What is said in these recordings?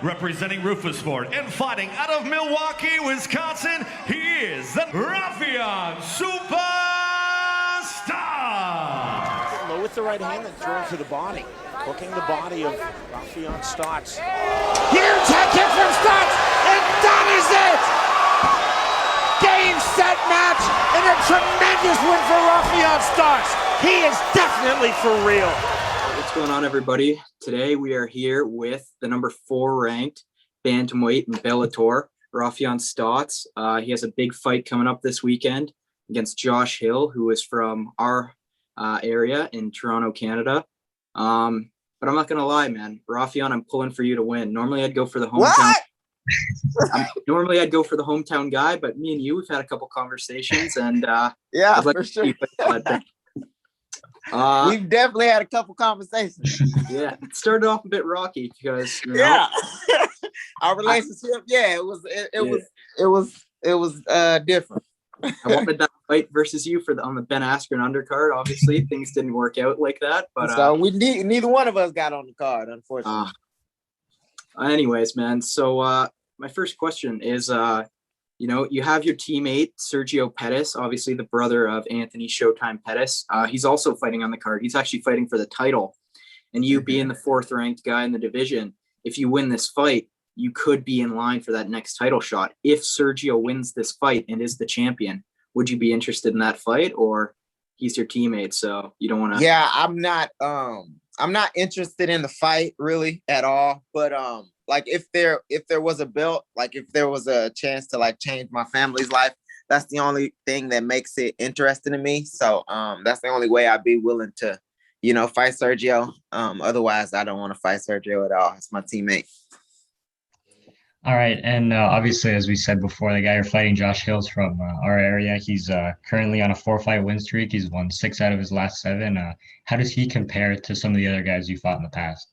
representing Rufusford and fighting out of Milwaukee, Wisconsin, he is the Raufeon Supa Stots. Low with the right hand and thrown to the body. Hooking the body of Raufeon Stots. Huge head kick from Stots, and that is it! Game, set, match, and a tremendous win for Raufeon Stots. He is definitely for real. What's going on, everybody? Today we are here with the number 4 ranked bantamweight in Bellator, Raufeon Stots. He has a big fight coming up this weekend against Josh Hill, who is from our area in Toronto, Canada. But I'm not gonna lie, man. Raufeon, I'm pulling for you to win. Normally I'd go for the hometown. Normally I'd go for the hometown guy, but me and you, we've had a couple conversations, and yeah, for sure. We've definitely had a couple conversations. Yeah, it started off a bit rocky because our relationship. It was different. I wanted that fight versus you on the Ben Askren undercard. Obviously, things didn't work out like that, but so neither one of us got on the card, unfortunately. Anyways, man. So my first question is, you have your teammate Sergio Pettis, obviously the brother of Anthony Showtime Pettis. He's also fighting on the card. He's actually fighting for the title, and you being the 4th ranked guy in the division, if you win this fight, you could be in line for that next title shot. If Sergio wins this fight and is the champion, would you be interested in that fight, or he's your teammate, so you don't want to? Yeah, I'm not interested in the fight really at all. But like if there was a belt, like if there was a chance to like change my family's life, that's the only thing that makes it interesting to me. So that's the only way I'd be willing to, fight Sergio. Otherwise, I don't want to fight Sergio at all. It's my teammate. All right, and obviously, as we said before, the guy you're fighting, Josh Hill's from our area. He's currently on a 4-fight win streak. He's won 6 out of his last 7. How does he compare to some of the other guys you fought in the past?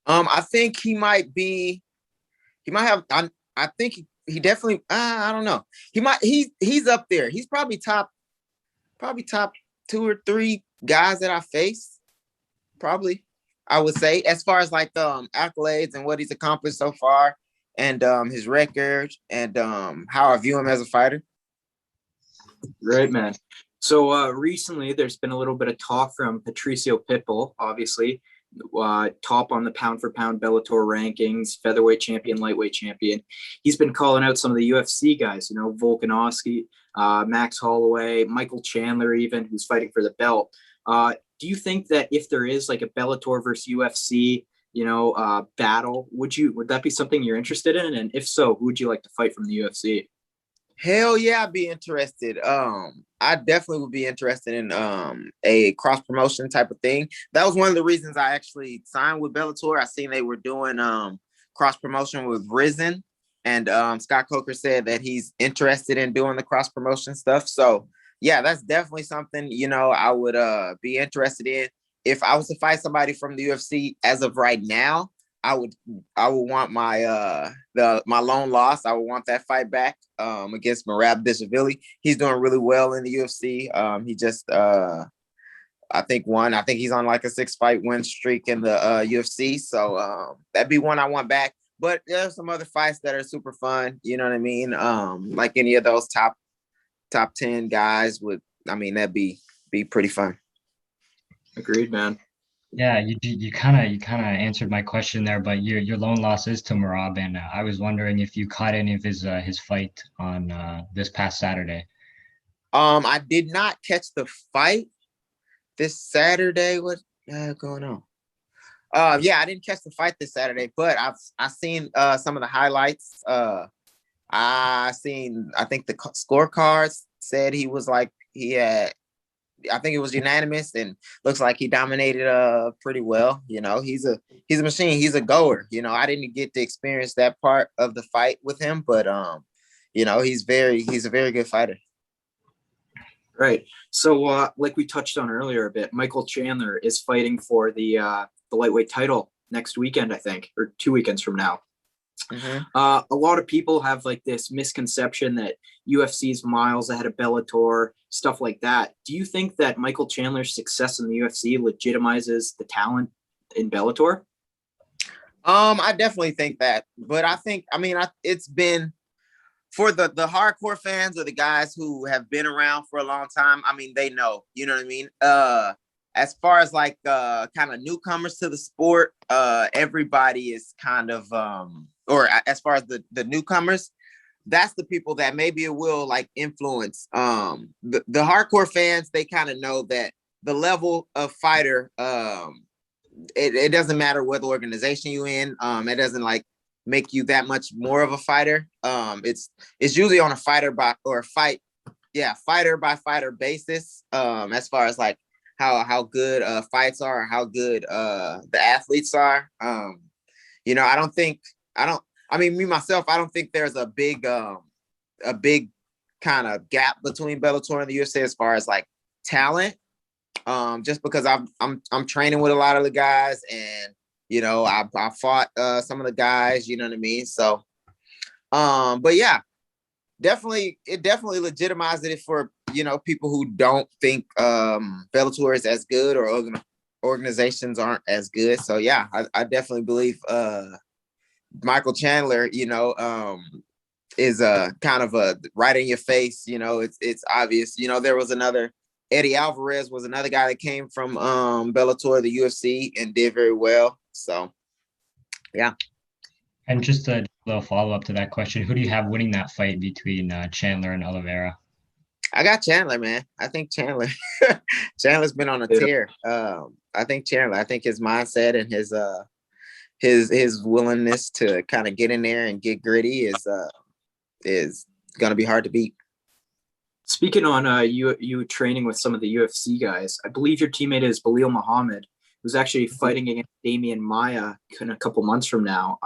I think he might have. I think he definitely. I don't know. He's up there. He's probably top 2 or 3 guys that I face. Probably, I would say, as far as like accolades and what he's accomplished so far. And his record and how I view him as a fighter. Right, man. So recently there's been a little bit of talk from Patricio Pitbull, obviously, top on the pound for pound Bellator rankings, featherweight champion, lightweight champion. He's been calling out some of the UFC guys, Volkanovski, Max Holloway, Michael Chandler even, who's fighting for the belt. Do you think that if there is like a Bellator versus UFC battle, would that be something you're interested in? And if so, who would you like to fight from the UFC? Hell yeah, I'd be interested. I definitely would be interested in a cross promotion type of thing. That was one of the reasons I actually signed with Bellator. I seen they were doing cross promotion with Risen, and Scott Coker said that he's interested in doing the cross promotion stuff. So yeah, that's definitely something I would be interested in. If I was to fight somebody from the UFC as of right now, I would want my my lone loss. I would want that fight back against Merab Dishvili. He's doing really well in the UFC. He just I think he's on like a 6-fight win streak in the UFC. So that'd be one I want back. But there's some other fights that are super fun. You know what I mean? Like any of those top 10 guys that'd be pretty fun. Agreed, man. Yeah, you kind of answered my question there, but your lone loss is to Merab, and I was wondering if you caught any of his fight on this past Saturday. I did not catch the fight this Saturday. What going on? Yeah, I didn't catch the fight this Saturday, but I seen some of the highlights. I think the scorecards said he was like I think it was unanimous, and looks like he dominated pretty well. He's a machine. He's a goer. I didn't get to experience that part of the fight with him, but he's a very good fighter. Right. So like we touched on earlier a bit, Michael Chandler is fighting for the lightweight title next weekend, I think, or 2 weekends from now. Mm-hmm. A lot of people have like this misconception that UFC's miles ahead of Bellator, stuff like that. Do you think that Michael Chandler's success in the UFC legitimizes the talent in Bellator? I definitely think that, but it's been for the hardcore fans or the guys who have been around for a long time. I mean, they know, you know what I mean? As far as like kind of newcomers to the sport, everybody is kind of or as far as the newcomers, that's the people that maybe it will like influence. The hardcore fans, they kind of know that the level of fighter, it doesn't matter what organization you in. It doesn't like make you that much more of a fighter. It's usually on a fighter by fighter basis. As far as like how good fights are, or how good the athletes are. I don't think me myself, I don't think there's a big kind of gap between Bellator and the UFC as far as like talent. Just because I'm training with a lot of the guys, and I fought some of the guys, you know what I mean? So but yeah, it definitely legitimized it for people who don't think Bellator is as good, or organizations aren't as good. So yeah, I definitely believe Michael Chandler, is kind of a right in your face. It's obvious. There was another Eddie Alvarez was another guy that came from Bellator, the UFC, and did very well. So yeah. And just a little follow up to that question, who do you have winning that fight between Chandler and Oliveira? I got Chandler, man. I think Chandler's been on a tear. I think his mindset and his willingness to kind of get in there and get gritty is gonna be hard to beat. Speaking on you training with some of the UFC guys, I believe your teammate is Belal Muhammad, who's actually fighting against Damian Maia in a couple months from now.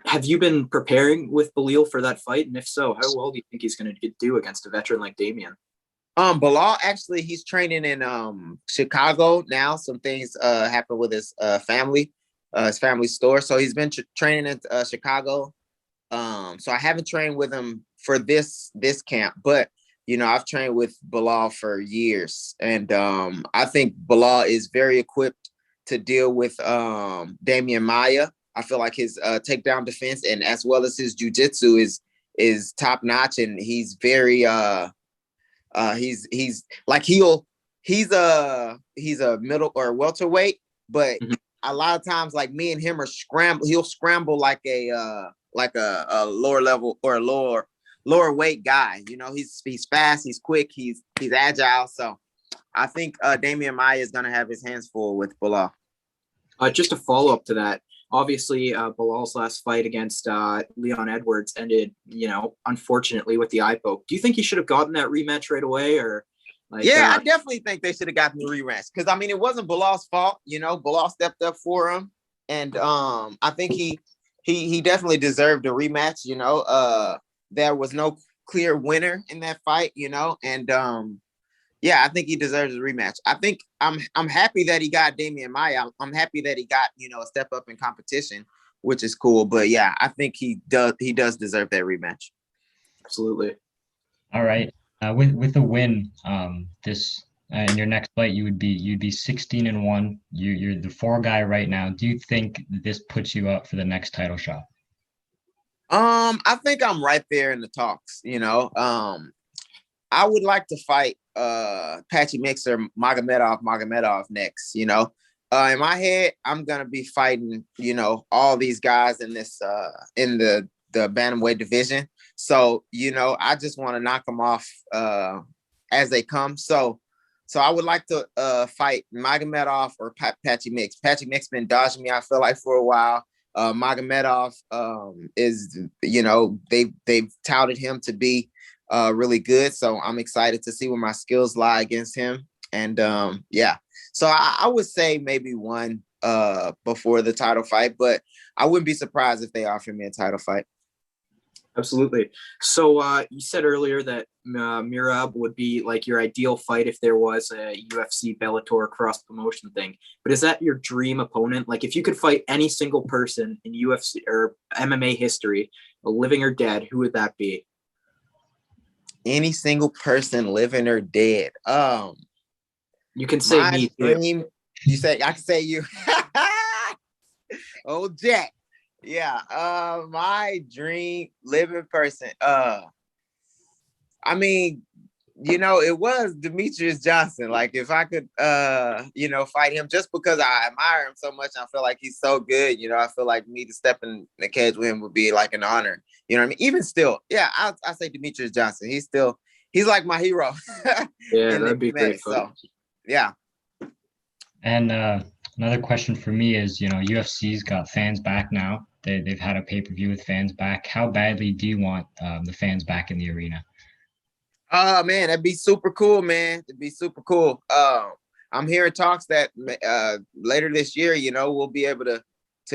Have you been preparing with Belal for that fight? And if so, how well do you think he's going to do against a veteran like Damian? Belal, actually, he's training in Chicago now. Some things happened with his family store. So he's been training in Chicago. So I haven't trained with him for this camp, but I've trained with Belal for years, and I think Belal is very equipped to deal with Damian Maia. I feel like his takedown defense, and as well as his jiu-jitsu is top notch, and he's very he's a middle or welterweight, but a lot of times like me and him are he'll scramble like a lower level or a lower weight guy. He's fast, he's quick, he's agile. So I think Damian Maia is going to have his hands full with Belal. Just a follow up to that. Obviously, Belal's last fight against Leon Edwards ended, unfortunately with the eye poke. Do you think he should have gotten that rematch right away, or? I definitely think they should have gotten the rematch, because it wasn't Belal's fault. Belal stepped up for him, and I think he definitely deserved a rematch. There was no clear winner in that fight, and I think he deserves a rematch. I think I'm happy that he got Damian Maia. I'm happy that he got, a step up in competition, which is cool. But yeah, I think he does deserve that rematch. Absolutely. All right. With a win, this in your next fight, you'd be 16-1. You're the 4 guy right now. Do you think this puts you up for the next title shot? I think I'm right there in the talks. I would like to fight Patchy Mixer Magomedov next. In my head, I'm gonna be fighting all these guys in this in the bantamweight division. So I just want to knock them off as they come. So I would like to fight Magomedov or Patchy Mix. Patchy Mix been dodging me, I feel like, for a while. Magomedov is they've touted him to be really good, so I'm excited to see where my skills lie against him. And so I would say maybe one before the title fight, but I wouldn't be surprised if they offer me a title fight. Absolutely. So you said earlier that Merab would be like your ideal fight if there was a UFC Bellator cross promotion thing. But is that your dream opponent? Like if you could fight any single person in UFC or MMA history, living or dead, who would that be? Any single person, living or dead. You can say me dream, too. You say I can say you. Oh, Jack. Yeah. My dream living person. I mean, it was Demetrius Johnson. Like if I could, fight him just because I admire him so much. I feel like he's so good. I feel like me to step in the cage with him would be like an honor. You know what I mean? Even still, yeah, I say Demetrius Johnson. He's like my hero. Yeah, in that'd be MMA. great. So, yeah. And another question for me is, UFC's got fans back now. They've had a pay-per-view with fans back. How badly do you want the fans back in the arena? Oh man, that'd be super cool, man. It'd be super cool. I'm hearing talks that later this year, we'll be able to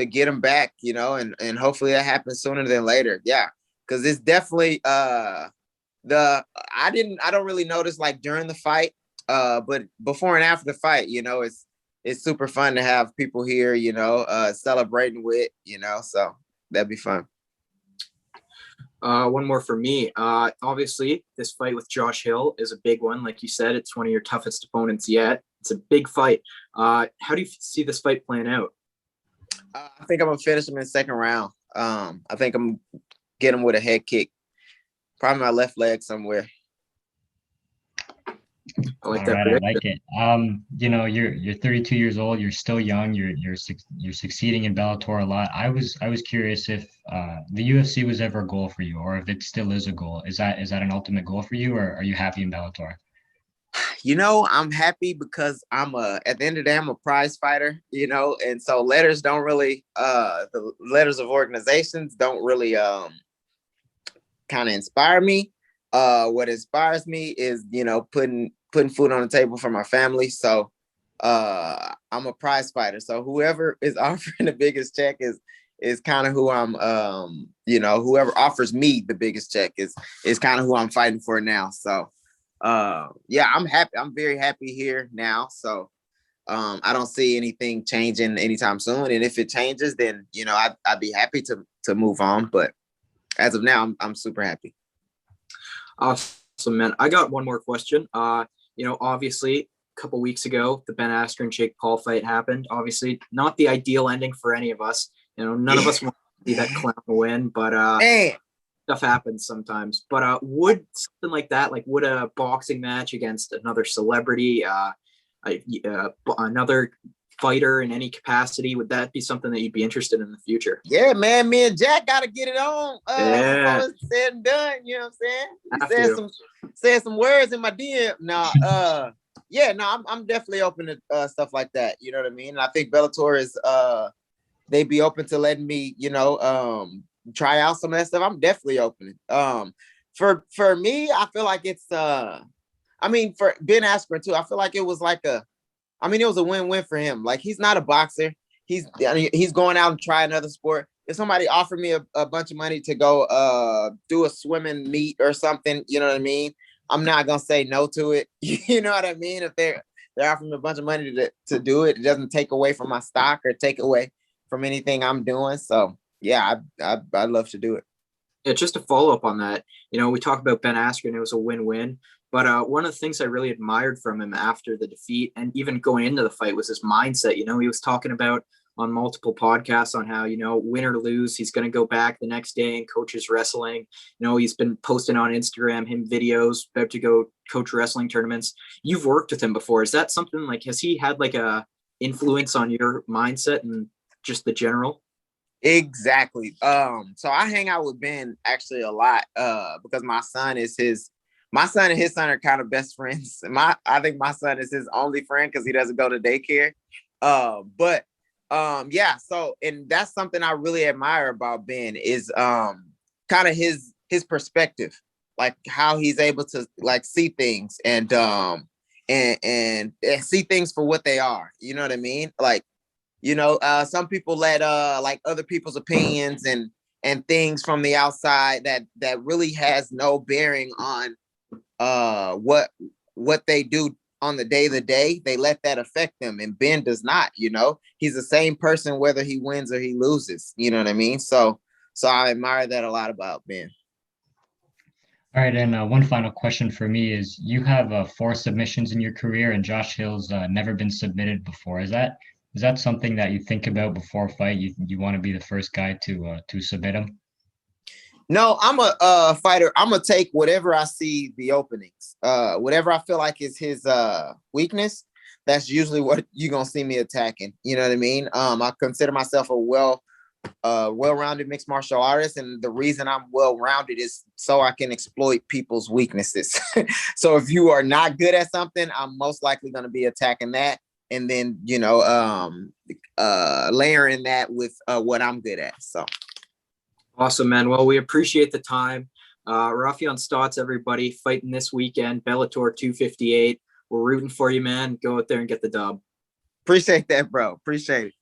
get them back, and hopefully that happens sooner than later. Yeah, because it's definitely I don't really notice like during the fight, but before and after the fight, it's super fun to have people here, celebrating with, so that'd be fun. One more for me. Obviously, this fight with Josh Hill is a big one. Like you said, it's one of your toughest opponents yet. It's a big fight. How do you see this fight playing out? I think I'm going to finish him in the second round. I think I'm get him with a head kick. Probably my left leg somewhere. I like All that right, prediction. I like it. You're 32 years old. You're still young. You're succeeding in Bellator a lot. I was curious if the UFC was ever a goal for you, or if it still is a goal. Is that an ultimate goal for you, or are you happy in Bellator? I'm happy because at the end of the day, I'm a prize fighter, and so letters don't really the letters of organizations don't really kind of inspire me. What inspires me is, putting food on the table for my family. So I'm a prize fighter. So whoever is offering the biggest check is kind of who I'm whoever offers me the biggest check is kind of who I'm fighting for now. So I'm happy. I'm very happy here now. So I don't see anything changing anytime soon. And if it changes, then I'd be happy to move on. But as of now, I'm super happy. Awesome, man. I got one more question. Obviously, a couple weeks ago, the Ben Askren Jake Paul fight happened. Obviously, not the ideal ending for any of us. None of us want to see that clown win, but stuff happens sometimes. But would something like that, like would a boxing match against another celebrity, another fighter in any capacity, would that be something that you'd be interested in the future? Yeah, man. Me and Jack got to get it on. Yeah. Before it's said and done. You know what I'm saying? You said some words in my DM. I'm definitely open to stuff like that. You know what I mean? And I think Bellator is they'd be open to letting me, try out some of that stuff. I'm definitely open. For me, I feel like it's for Ben Askren too, I feel like it was it was a win-win for him. Like, he's not a boxer. He's going out and try another sport. If somebody offered me a bunch of money to go do a swimming meet or something, you know what I mean? I'm not gonna say no to it. You know what I mean? If they're offering me a bunch of money to do it, it doesn't take away from my stock or take away from anything I'm doing. So yeah, I'd love to do it. Yeah, just to follow up on that, we talk about Ben Askren, it was a win-win. But one of the things I really admired from him after the defeat and even going into the fight was his mindset. He was talking about on multiple podcasts on how, win or lose, he's going to go back the next day and coach his wrestling. He's been posting on Instagram, him videos, about to go coach wrestling tournaments. You've worked with him before. Is that something has he had a influence on your mindset and just the general? Exactly. So I hang out with Ben actually a lot because my son and his son are kind of best friends. I think my son is his only friend because he doesn't go to daycare. So, and that's something I really admire about Ben is kind of his perspective, like how he's able to see things and see things for what they are. You know what I mean? Some people let other people's opinions and things from the outside that really has no bearing on what they do on the day, they let that affect them. And Ben does not, he's the same person, whether he wins or he loses, you know what I mean? So I admire that a lot about Ben. All right. And one final question for me is, you have 4 submissions in your career and Josh Hill's never been submitted before. Is that Is that something that you think about before a fight? You want to be the first guy to submit him? No, I'm a fighter. I'm gonna take whatever I see the openings. Whatever I feel like is his weakness, that's usually what you're gonna see me attacking. You know what I mean? I consider myself a well-rounded mixed martial artist, and the reason I'm well-rounded is so I can exploit people's weaknesses. So if you are not good at something, I'm most likely gonna be attacking that, and then layering that with what I'm good at. So. Awesome, man. Well, we appreciate the time. Raufeon Stots, everybody, fighting this weekend, Bellator 258. We're rooting for you, man. Go out there and get the dub. Appreciate that, bro. Appreciate it.